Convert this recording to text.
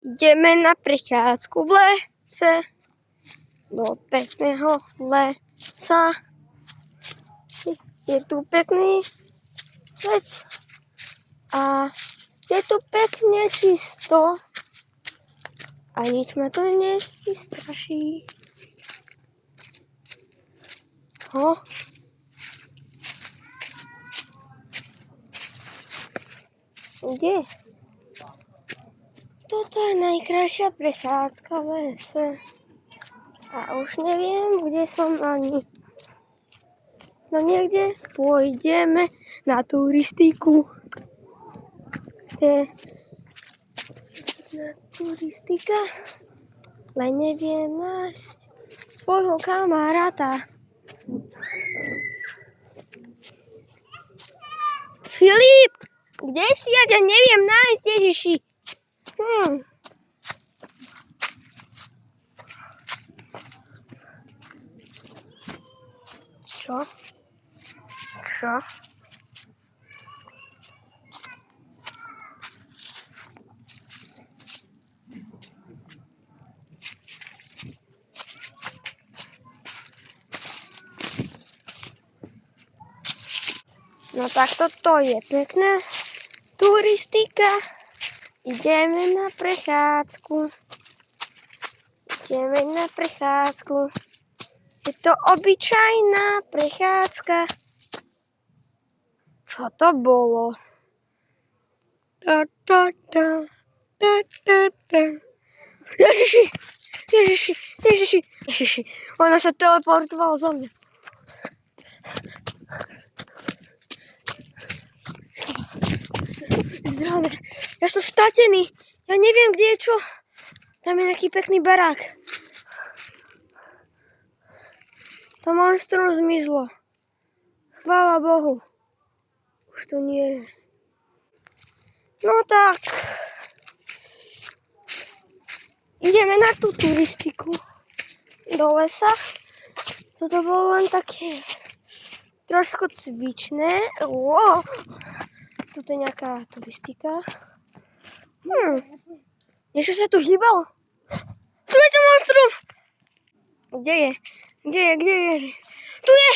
Ideme na prechádzku v lese, do pekného lesa. Je tu pekný les a je tu pekne čisto a nič ma to nestraší. Kde? Toto je najkrajšia prechádzka v lese. A už neviem, kde som ani. No niekde pôjdeme na turistiku. Na turistika. Len neviem nájsť svojho kamaráta. Filip, kde si? Ja ťa neviem nájsť, Ježiši. Čo? No tak toto je pekná turistika. Ideme na prechádzku. Je to obyčajná prechádzka. Čo to bolo? Ježiši. Ona sa teleportovala zo mňa. Zdravne. Ja som stratený. Ja neviem, kde je čo. Tam je nejaký pekný barák. To monstrum zmizlo. Chvála Bohu. Už to nie je. No tak. Ideme na tú turistiku. Do lesa. Toto bolo len také trošku cvičné. Tuto je nejaká turistika. Niečo sa tu hýbalo. Tu je to monstrum. Kde je? Tu je!